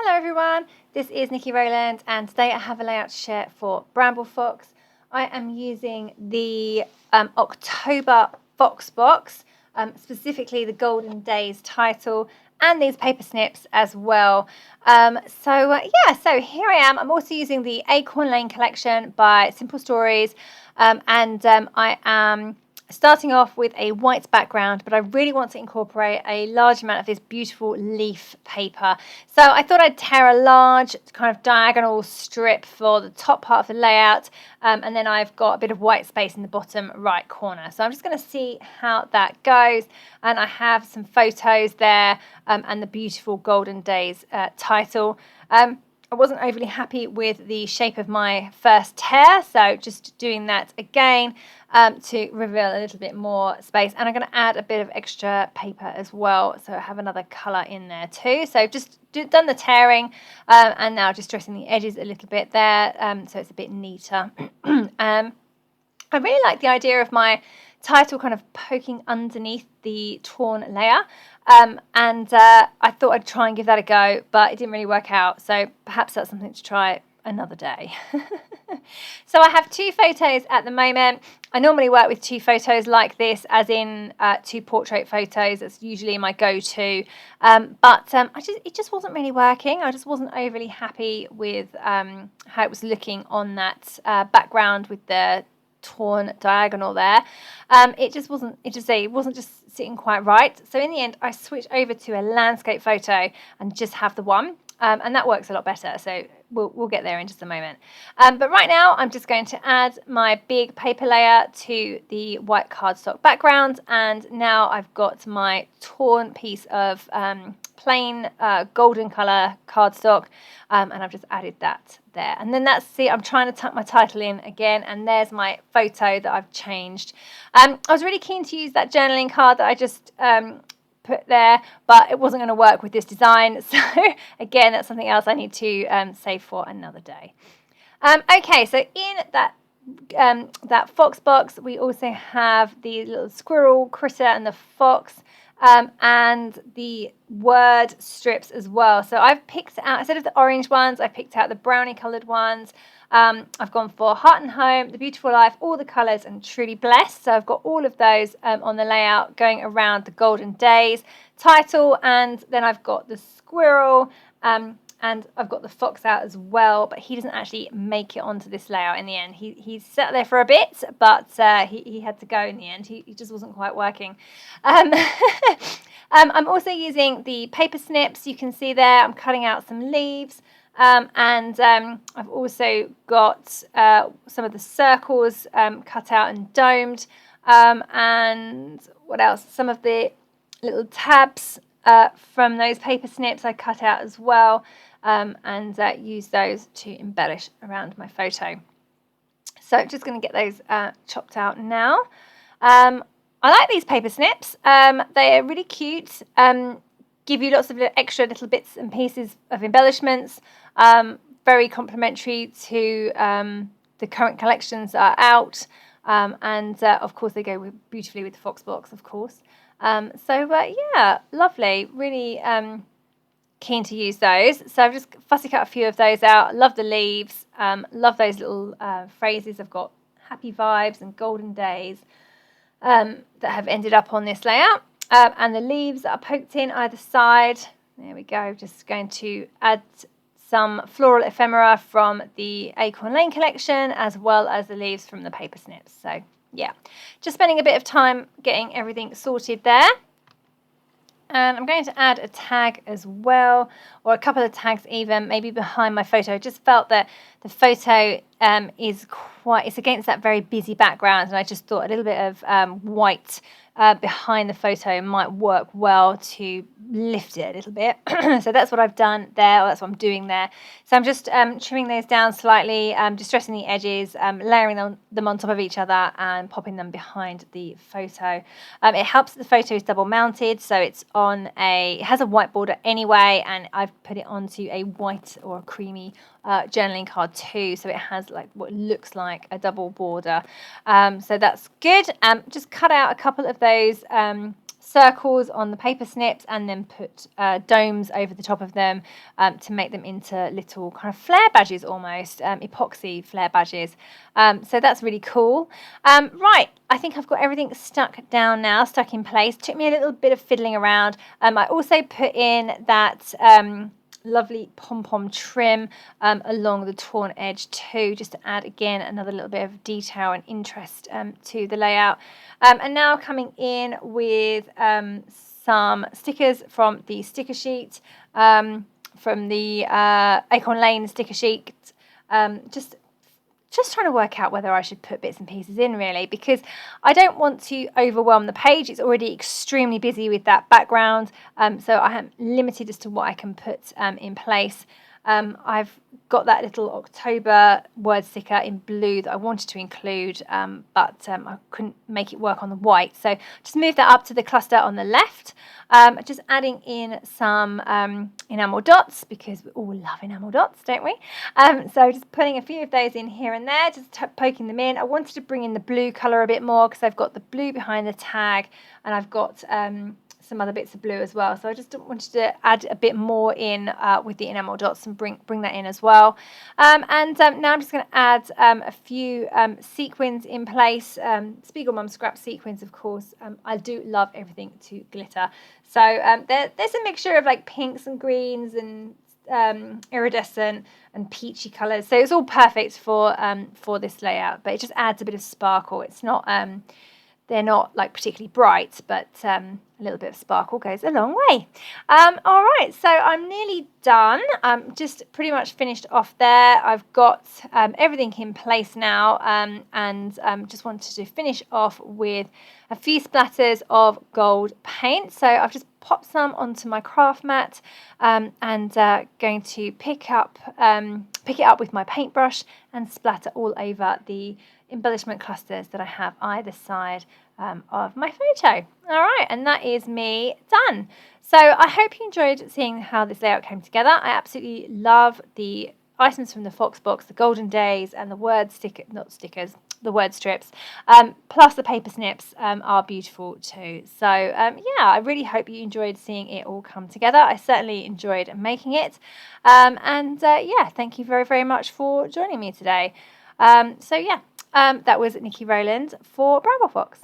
Hello everyone, this is Nikki Rowland and today I have a layout to share for Bramble Fox. I am using the October Fox box, specifically the Golden Days title and these paper snips as well. So here I am. I'm also using the Acorn Lane collection by Simple Stories I am starting off with a white background, but I really want to incorporate a large amount of this beautiful leaf paper. So I thought I'd tear a large kind of diagonal strip for the top part of the layout, and then I've got a bit of white space in the bottom right corner. So I'm just going to see how that goes, and I have some photos there and the beautiful Golden Days title. I wasn't overly happy with the shape of my first tear, so just doing that again to reveal a little bit more space. And I'm going to add a bit of extra paper as well, so I have another colour in there too. So just done the tearing and now just dressing the edges a little bit there so it's a bit neater. I really like the idea of my title kind of poking underneath the torn layer, and I thought I'd try and give that a go, but it didn't really work out, so perhaps that's something to try another day. So I have two photos at the moment. I normally work with two photos like this, as in two portrait photos. That's usually my go-to, but it just wasn't really working. I just wasn't overly happy with how it was looking on that background with the torn diagonal there. It wasn't just sitting quite right. So in the end, I switched over to a landscape photo and just have the one, and that works a lot better. So we'll get there in just a moment. But right now, I'm just going to add my big paper layer to the white cardstock background, and now I've got my torn piece of plain golden colour cardstock, and I've just added that there. And then I'm trying to tuck my title in again, and there's my photo that I've changed. I was really keen to use that journaling card that I just put there, but it wasn't going to work with this design. So again, that's something else I need to save for another day. Okay, so in that fox box, we also have the little squirrel critter and the fox, and the word strips as well. So I've picked out, instead of the orange ones, I picked out the brownie coloured ones. I've gone for Heart and Home, The Beautiful Life, All the Colours, and Truly Blessed. So I've got all of those on the layout going around the Golden Days title, and then I've got the squirrel, and I've got the fox out as well, but he doesn't actually make it onto this layout in the end. He sat there for a bit, but he had to go in the end. He just wasn't quite working. I'm also using the paper snips. You can see there I'm cutting out some leaves, and I've also got some of the circles cut out and domed, and what else? Some of the little tabs from those paper snips I cut out as well, and use those to embellish around my photo. So just going to get those chopped out now. I like these paper snips. They are really cute, give you lots of extra little bits and pieces of embellishments, very complementary to the current collections that are out, and of course they go beautifully with the fox box, of course. Yeah, lovely, really keen to use those. So I've just fussy cut a few of those out. Love the leaves, love those little phrases. I've got happy vibes and golden days that have ended up on this layout, and the leaves that are poked in either side. There we go. Just going to add some floral ephemera from the Acorn Lane collection, as well as the leaves from the paper snips. So yeah, just spending a bit of time getting everything sorted there. And I'm going to add a tag as well, or a couple of tags even, maybe behind my photo. I just felt that the photo it's against that very busy background, and I just thought a little bit of white behind the photo might work well to lift it a little bit. So that's what I've done there, or that's what I'm doing there. So I'm just trimming those down slightly, distressing the edges, layering them on top of each other and popping them behind the photo. It helps that the photo is double mounted, so it has a white border anyway, and I've put it onto a white or a creamy journaling card too, so it has like what looks like a double border, so that's good. Just cut out a couple of those circles on the paper snips and then put domes over the top of them to make them into little kind of flare badges almost, epoxy flare badges. So that's really cool. Right, I think I've got everything stuck down now, stuck in place. Took me a little bit of fiddling around. I also put in that lovely pom-pom trim along the torn edge too, just to add again another little bit of detail and interest to the layout. And now coming in with some stickers from the sticker sheet, from the Acorn Lane sticker sheet. Just trying to work out whether I should put bits and pieces in, really, because I don't want to overwhelm the page. It's already extremely busy with that background, so I am limited as to what I can put in place. I've got that little October word sticker in blue that I wanted to include, but I couldn't make it work on the white. So just move that up to the cluster on the left. Just adding in some enamel dots, because we all love enamel dots, don't we? So just putting a few of those in here and there, just poking them in. I wanted to bring in the blue colour a bit more because I've got the blue behind the tag, and I've got some other bits of blue as well, so I just wanted to add a bit more in with the enamel dots and bring that in as well. And now I'm just going to add a few sequins in place, Spiegelmum scrap sequins, of course. I do love everything to glitter, so there's a mixture of like pinks and greens and iridescent and peachy colours, so it's all perfect for this layout, but it just adds a bit of sparkle. It's not they're not like particularly bright, but a little bit of sparkle goes a long way. All right, so I'm nearly done. Just pretty much finished off there. I've got everything in place now, and just wanted to finish off with a few splatters of gold paint. So I've just popped some onto my craft mat, and going to pick it up with my paintbrush and splatter all over the embellishment clusters that I have either side of my photo. All right, and that is me done. So I hope you enjoyed seeing how this layout came together. I absolutely love the items from the Fox box, the Golden Days, and the word the word strips, plus the paper snips are beautiful too. So yeah, I really hope you enjoyed seeing it all come together. I certainly enjoyed making it, and yeah, thank you very, very much for joining me today. So yeah, that was Nikki Rowland for Bramble Fox.